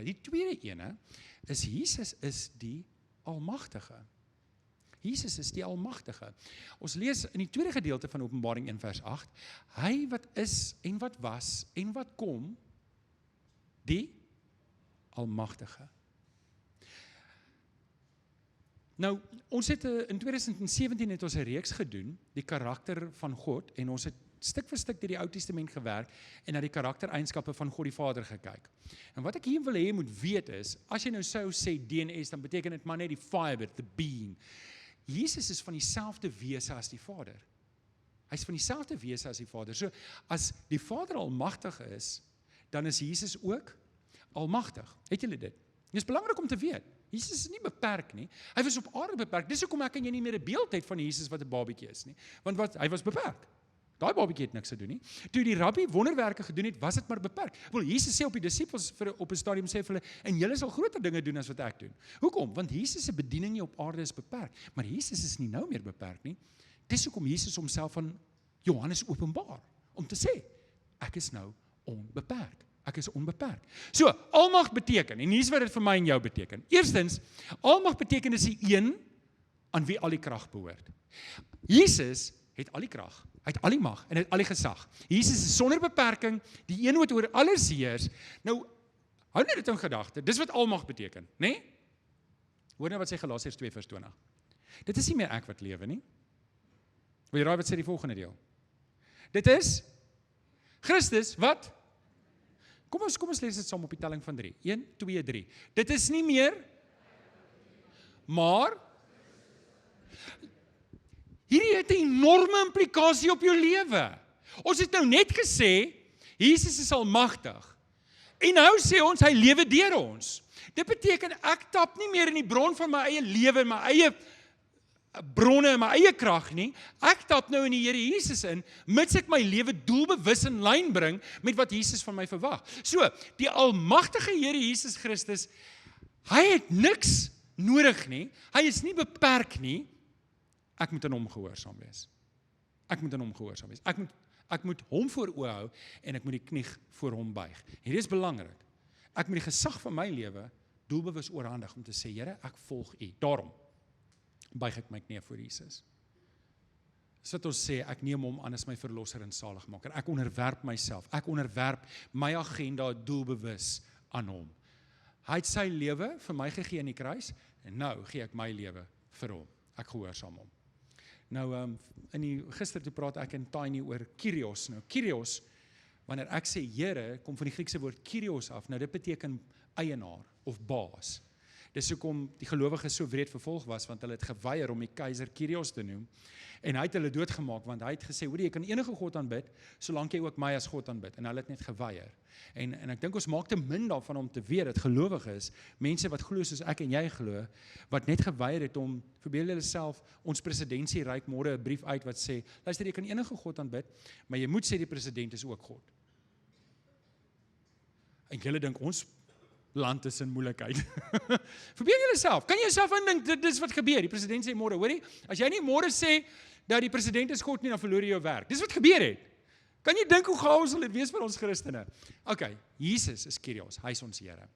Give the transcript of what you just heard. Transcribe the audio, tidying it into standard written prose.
Die tweede ene is Jesus is die Almagtige. Jesus is die Almagtige. Ons lees in die tweede gedeelte van Openbaring 1 vers 8, hy wat is en wat was en wat kom, die Almagtige. Nou, ons het in 2017 het ons 'n reeks gedoen, die karakter van God, en ons het stuk vir stuk deur die Ou Testament gewerk en na die karaktereienskappe van God die Vader gekyk. En wat ek hier wil hê jy moet weet is, as jy nou sou sê DNS, dan beteken dit maar net die fiber, the being. Jesus is van dieselfde wese as die Vader. Hy is van dieselfde wese as die Vader. So, as die Vader almagtig is, dan is Jesus ook almagtig. Het julle dit? Dit is belangrik om te weet. Jesus is nie beperk nie. Hy was op aarde beperk. Dis hoekom ek en jy nie meer 'n beeld het van Jesus wat 'n babietjie is nie. Want hy was beperk. Daai babietjie het niks gedoen nie. Toe die rabbi wonderwerke gedoen het, was dit maar beperk. Wel, Jesus sê op die disippels op 'n stadium sê vir hulle, en julle sal groter dinge doen as wat ek doen. Hoekom? Want Jesus se bediening hier op aarde is beperk, maar Jesus is nie nou meer beperk nie. Dis hoekom Jesus homself van Johannes openbaar om te sê, ek is nou onbeperk. Ek is onbeperk. So, almag beteken, en hier's wat dit vir my en jou beteken. Eerstens, almag beteken is die een aan wie al die krag behoort. Jesus het al die krag, hy het al die mag en hy het al die gesag. Jesus is sonder beperking, die een wat oor alles heers. Nou, hou net dit in gedagte, dis wat almag beteken, né? Nee? Hoor nou wat sê Galasiërs 2 vers 20. Dit is nie meer ek wat lewe nie. Wil jy raai wat sê die volgende deel? Dit is Christus wat? Kom ons lees dit saam op die telling van 3. 1, 2, 3. Dit is nie meer, maar hierdie het 'n enorme implikasie op jou lewe. Ons het nou net gesê, Jesus is almagtig. En nou sê ons, hy lewe deur ons. Dit beteken, ek tap nie meer in die bron van my eie lewe, my eie bronne en my eie krag nie. Ek tap nou in die Here Jesus in, mits ek my lewe doelbewus in lyn bring met wat Jesus van my verwag. So, die almagtige Here Jesus Christus, hy het niks nodig nie. Hy is nie beperk nie. Ek moet aan hom gehoorsaam wees. Ek moet aan hom gehoorsaam wees. Ek moet hom voor oë hou en ek moet die knie voor hom buig. Hierdie is belangrik. Ek moet die gesag van my lewe doelbewus oorhandig om te sê, Here, ek volg U. Daarom buig ek my knie voor Jesus. Dis wat ons sê, ek neem hom aan as my verlosser en saligmaker. Ek onderwerp myself. Ek onderwerp my agenda doelbewus aan hom. Hy het sy lewe vir my gegee in die kruis en nou gee ek my lewe vir hom. Ek gehoorsaam hom. Nou, gister toe praat ek en Tiny oor Kyrios. Nou, Kyrios, wanneer ek sê Here, kom van die Griekse woord Kyrios af. Nou, dit beteken eienaar of baas. Dis hoekom die gelowiges so wreed vervolg was, want hulle het geweier om die keiser Kyrios te noem. En hy het hulle doodgemaak, want hy het gesê, hoor jy kan enige God aanbid, solank jy ook my as God aanbid. En hulle het net geweier. En ek dink ons maak te min daarvan om te weet dat gelowiges, mense wat glo soos ek en jy glo, wat net geweier het om, verbeel julle self, ons presidentsie reik môre 'n brief uit wat sê, luister, jy kan enige God aanbid, maar jy moet sê die president is ook God. En julle dink ons land is in moeilikheid. Verbeel julle self, kan jy jouself indink, dit is wat gebeur, die president sê môre, hoorie, as jy nie môre sê, dat die president is God nie, dan verloor jy jou werk. Dis wat gebeur het. Kan jy dink hoe chaos sal dit wees vir ons Christene? Okay, Jesus is Kyrios, hy is ons Here.